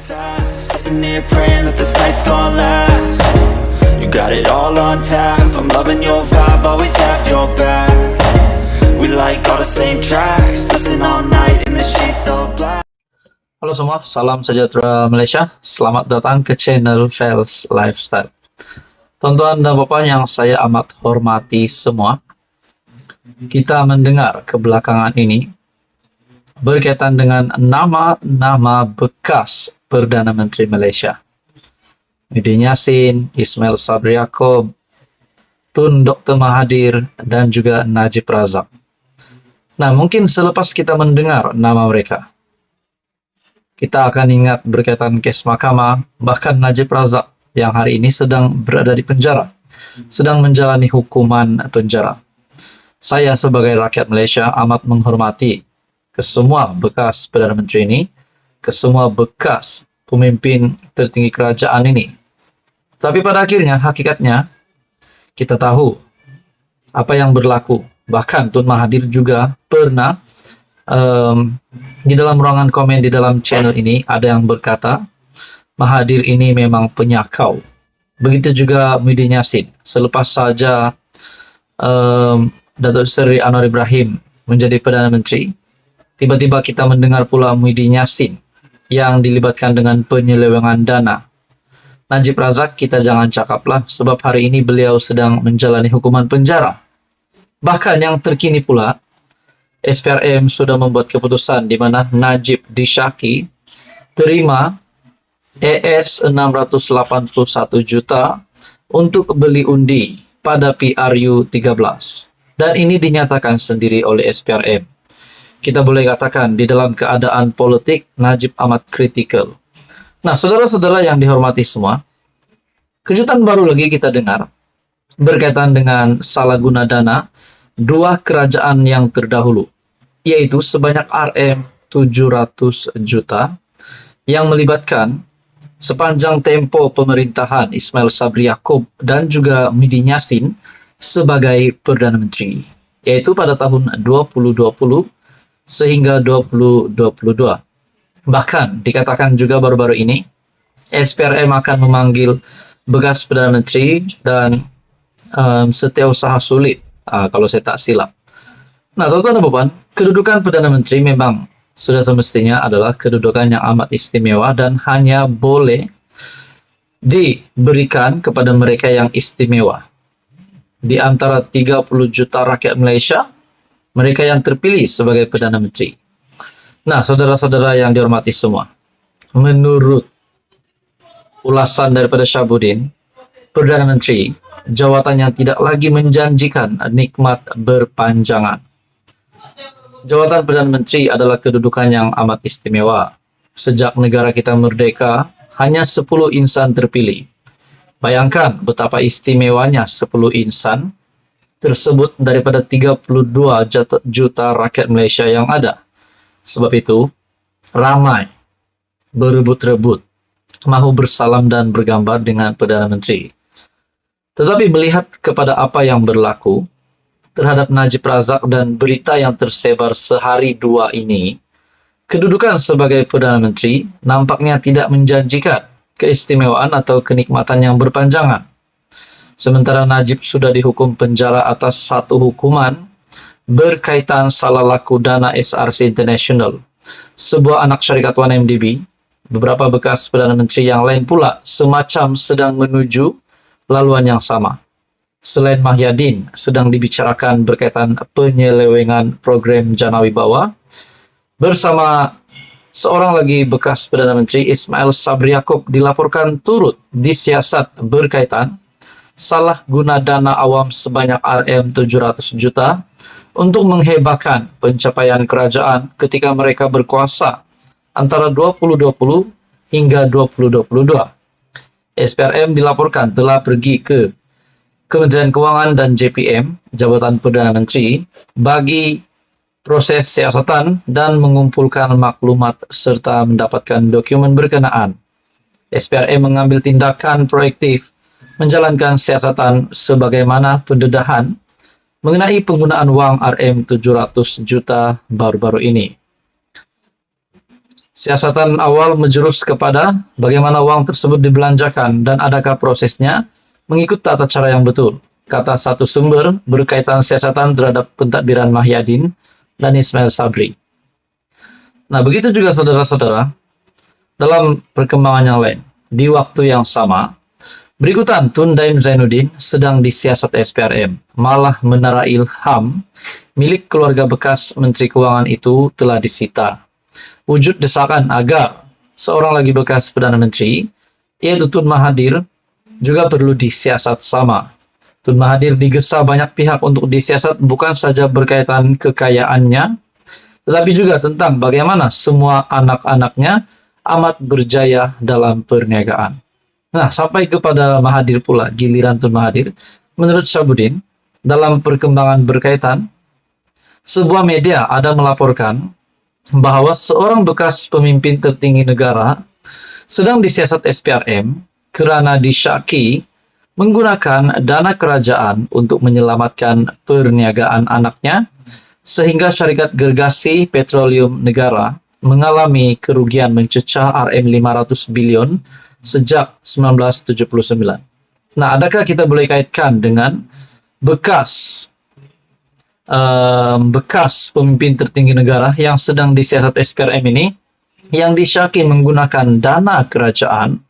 fast, sitting here praying that this night's gonna last. You got it all on tap, I'm loving your vibe, always have your back. We like all the same tracks, listen all night in the sheets all black. Halo semua, salam sejahtera Malaysia. Selamat datang ke channel Fels Lifestyle. Tuan-tuan dan bapak yang saya amat hormati semua, kita mendengar kebelakangan ini berkaitan dengan nama-nama bekas Perdana Menteri Malaysia. Muhyiddin Yassin, Ismail Sabri Yaakob, Tun Dr. Mahathir, dan juga Najib Razak. Nah, mungkin selepas kita mendengar nama mereka, kita akan ingat berkaitan kes mahkamah, bahkan Najib Razak yang hari ini sedang berada di penjara, sedang menjalani hukuman penjara. Saya sebagai rakyat Malaysia amat menghormati ke semua bekas Perdana Menteri ini, ke semua bekas pemimpin tertinggi kerajaan ini. Tapi pada akhirnya, hakikatnya, kita tahu apa yang berlaku. Bahkan Tun Mahathir juga pernah di dalam ruangan komen di dalam channel ini ada yang berkata, Mahathir ini memang penyakau. Begitu juga Muhyiddin Yassin. Selepas saja Datuk Seri Anwar Ibrahim menjadi Perdana Menteri, tiba-tiba kita mendengar pula Muhyiddin Yassin yang dilibatkan dengan penyelewengan dana. Najib Razak kita jangan cakaplah, sebab hari ini beliau sedang menjalani hukuman penjara. Bahkan yang terkini pula, SPRM sudah membuat keputusan di mana Najib disyaki terima AS 681 juta untuk beli undi pada PRU 13. Dan ini dinyatakan sendiri oleh SPRM. Kita boleh katakan di dalam keadaan politik, Najib amat kritikal. Nah, saudara-saudara yang dihormati semua, kejutan baru lagi kita dengar berkaitan dengan salah guna dana dua kerajaan yang terdahulu, yaitu sebanyak RM 700 juta yang melibatkan sepanjang tempo pemerintahan Ismail Sabri Yaakob dan juga Muhyiddin Yassin sebagai Perdana Menteri, yaitu pada tahun 2020 sehingga 2022. Bahkan dikatakan juga baru-baru ini SPRM akan memanggil bekas Perdana Menteri dan setiausaha sulit, kalau saya tak silap. Nah, tuan-tuan dan puan, kedudukan Perdana Menteri memang sudah semestinya adalah kedudukan yang amat istimewa dan hanya boleh diberikan kepada mereka yang istimewa. Di antara 30 juta rakyat Malaysia, mereka yang terpilih sebagai Perdana Menteri. Nah, saudara-saudara yang dihormati semua, menurut ulasan daripada Syabuddin, Perdana Menteri, jawatan yang tidak lagi menjanjikan nikmat berpanjangan. Jawatan Perdana Menteri adalah kedudukan yang amat istimewa. Sejak negara kita merdeka, hanya 10 insan terpilih. Bayangkan betapa istimewanya 10 insan tersebut daripada 32 juta rakyat Malaysia yang ada. Sebab itu, ramai berebut-rebut, mahu bersalam dan bergambar dengan Perdana Menteri. Tetapi melihat kepada apa yang berlaku terhadap Najib Razak dan berita yang tersebar sehari dua ini, kedudukan sebagai Perdana Menteri nampaknya tidak menjanjikan keistimewaan atau kenikmatan yang berpanjangan. Sementara Najib sudah dihukum penjara atas satu hukuman berkaitan salah laku dana SRC International, sebuah anak syarikat 1MDB. Beberapa bekas Perdana Menteri yang lain pula semacam sedang menuju laluan yang sama. Selain Mahyadin sedang dibicarakan berkaitan penyelewengan program Jana Wibawa, bersama seorang lagi bekas Perdana Menteri Ismail Sabri Yaakob dilaporkan turut disiasat berkaitan salah guna dana awam sebanyak RM 700 juta untuk menghebahkan pencapaian kerajaan ketika mereka berkuasa antara 2020 hingga 2022. SPRM dilaporkan telah pergi ke Kementerian Kewangan dan JPM, Jabatan Perdana Menteri, bagi proses siasatan dan mengumpulkan maklumat serta mendapatkan dokumen berkenaan. SPRM mengambil tindakan proaktif menjalankan siasatan sebagaimana pendedahan mengenai penggunaan wang RM 700 juta baru-baru ini. Siasatan awal menjurus kepada bagaimana uang tersebut dibelanjakan dan adakah prosesnya mengikut tata cara yang betul. Kata satu sumber berkaitan siasatan terhadap pentadbiran Mahyadin dan Ismail Sabri. Nah, begitu juga saudara-saudara, dalam perkembangan yang lain, di waktu yang sama, berikutan Tun Daim Zainuddin sedang disiasat SPRM, malah menara ilham milik keluarga bekas Menteri Keuangan itu telah disita. Wujud desakan agar seorang lagi bekas Perdana Menteri, yaitu Tun Mahathir, juga perlu disiasat sama. Tun Mahathir digesa banyak pihak untuk disiasat bukan saja berkaitan kekayaannya, tetapi juga tentang bagaimana semua anak-anaknya amat berjaya dalam perniagaan. Nah, sampai kepada Mahathir pula, giliran Tun Mahathir. Menurut Syahbudin, dalam perkembangan berkaitan, sebuah media ada melaporkan bahwa seorang bekas pemimpin tertinggi negara sedang disiasat SPRM karena disyaki menggunakan dana kerajaan untuk menyelamatkan perniagaan anaknya, sehingga syarikat gergasi petroleum negara mengalami kerugian mencecah Rm500 bilion sejak 1979. Nah, adakah kita boleh kaitkan dengan bekas pemimpin tertinggi negara yang sedang disiasat SPRM ini, yang disyaki menggunakan dana kerajaan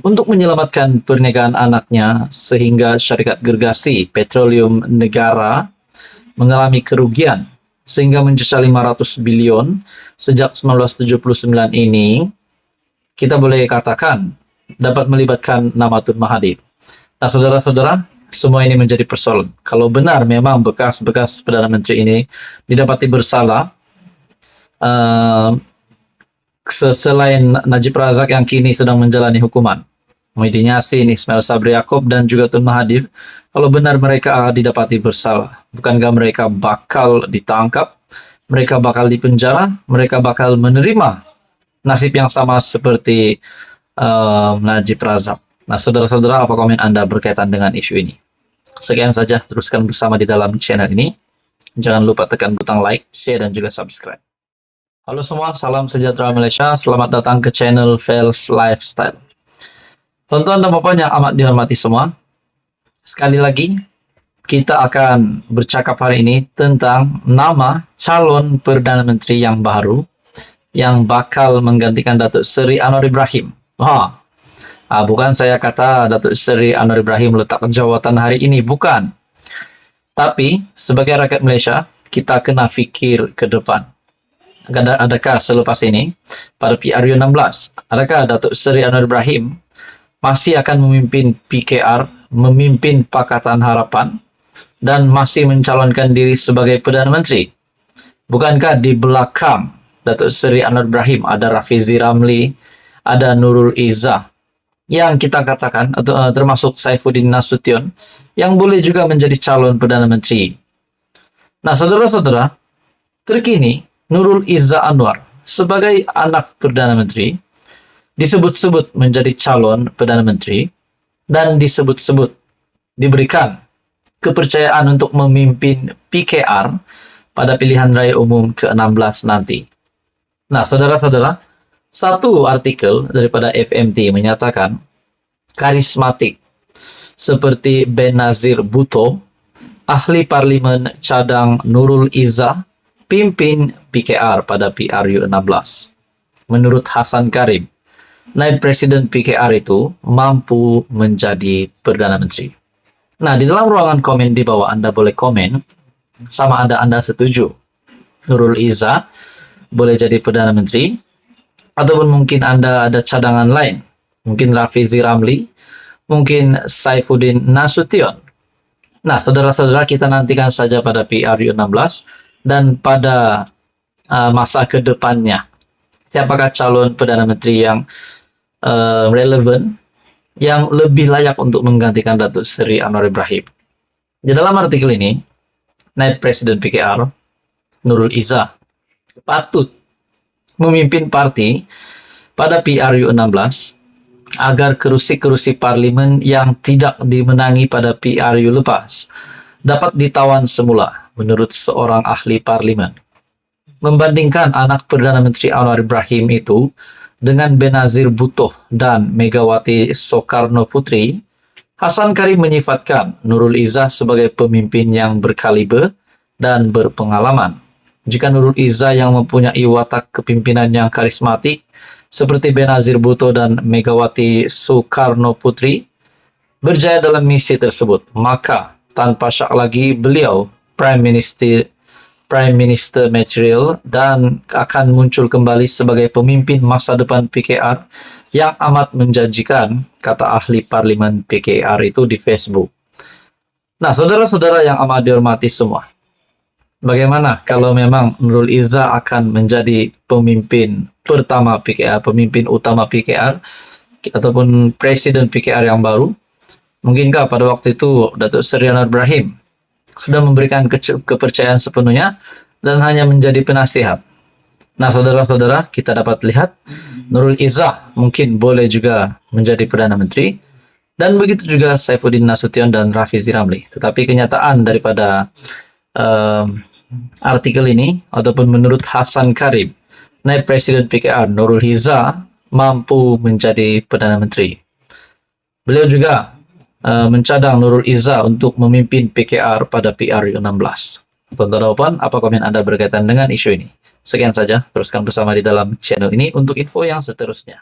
untuk menyelamatkan perniagaan anaknya, sehingga syarikat gergasi petroleum negara mengalami kerugian sehingga mencecah 500 bilion sejak 1979 ini, kita boleh katakan dapat melibatkan nama Tun Mahathir. Nah, saudara-saudara, semua ini menjadi persoalan. Kalau benar memang bekas-bekas Perdana Menteri ini didapati bersalah, selain Najib Razak yang kini sedang menjalani hukuman, Muhyiddin Yassin, Ismail Sabri Yaakob, dan juga Tun Mahathir, kalau benar mereka didapati bersalah, bukankah mereka bakal ditangkap, mereka bakal dipenjara, mereka bakal menerima nasib yang sama seperti Najib Razak? Nah, saudara-saudara, apa komen Anda berkaitan dengan isu ini? Sekian saja, teruskan bersama di dalam channel ini. Jangan lupa tekan butang like, share, dan juga subscribe. Halo semua, salam sejahtera Malaysia. Selamat datang ke channel Fels Lifestyle. Tonton dan Bapak yang amat dihormati semua, sekali lagi, kita akan bercakap hari ini tentang nama calon Perdana Menteri yang baru yang bakal menggantikan Datuk Seri Anwar Ibrahim. Bukan saya kata Datuk Seri Anwar Ibrahim letak jawatan hari ini, bukan. Tapi sebagai rakyat Malaysia, kita kena fikir ke depan. Adakah selepas ini, pada PRU 16, adakah Datuk Seri Anwar Ibrahim masih akan memimpin PKR, memimpin Pakatan Harapan, dan masih mencalonkan diri sebagai Perdana Menteri? Bukankah di belakang Datuk Seri Anwar Ibrahim ada Rafizi Ramli, ada Nurul Izzah, yang kita katakan, termasuk Saifuddin Nasution, yang boleh juga menjadi calon Perdana Menteri. Nah, saudara-saudara, terkini Nurul Izzah Anwar sebagai anak Perdana Menteri disebut-sebut menjadi calon Perdana Menteri dan disebut-sebut diberikan kepercayaan untuk memimpin PKR pada pilihan raya umum ke-16 nanti. Nah, saudara-saudara, satu artikel daripada FMT menyatakan karismatik seperti Benazir Bhutto, ahli parlimen cadang Nurul Izzah, pimpin PKR pada PRU 16. Menurut Hasan Karim, naib presiden PKR itu mampu menjadi Perdana Menteri. Nah, di dalam ruangan komen di bawah Anda boleh komen sama Anda setuju Nurul Izzah boleh jadi Perdana Menteri, ataupun mungkin Anda ada cadangan lain, mungkin Rafizi Ramli, mungkin Saifuddin Nasution. Nah, saudara-saudara, kita nantikan saja pada PRU 16 dan pada masa kedepannya, siapakah calon Perdana Menteri yang relevan, yang lebih layak untuk menggantikan Datuk Seri Anwar Ibrahim. Di dalam artikel ini, naib presiden PKR Nurul Izzah patut memimpin parti pada PRU 16 agar kerusi-kerusi parlimen yang tidak dimenangi pada PRU lepas dapat ditawan semula menurut seorang ahli parlimen. membandingkan anak Perdana Menteri Anwar Ibrahim itu dengan Benazir Bhutto dan Megawati Soekarno Putri, Hasan Karim menyifatkan Nurul Izzah sebagai pemimpin yang berkaliber dan berpengalaman. Jika Nurul Izzah yang mempunyai watak kepimpinan yang karismatik seperti Benazir Bhutto dan Megawati Soekarno Putri berjaya dalam misi tersebut, maka tanpa syak lagi beliau Prime Minister material dan akan muncul kembali sebagai pemimpin masa depan PKR yang amat menjanjikan, kata ahli parlimen PKR itu di Facebook. Nah, saudara-saudara yang amat dihormati semua, bagaimana kalau memang Nurul Izzah akan menjadi pemimpin pertama PKR, pemimpin utama PKR, ataupun presiden PKR yang baru? Mungkinkah pada waktu itu Datuk Seri Anwar Ibrahim sudah memberikan kepercayaan sepenuhnya dan hanya menjadi penasihat? Nah, saudara-saudara, kita dapat lihat Nurul Izzah mungkin boleh juga menjadi Perdana Menteri, dan begitu juga Saifuddin Nasution dan Rafizi Ramli. Tetapi kenyataan daripada artikel ini, ataupun menurut Hasan Karim, naib Presiden PKR Nurul Izzah mampu menjadi Perdana Menteri. Beliau juga mencadang Nurul Izzah untuk memimpin PKR pada PRU16. Tuan-tuan, apa komen Anda berkaitan dengan isu ini? Sekian saja, teruskan bersama di dalam channel ini untuk info yang seterusnya.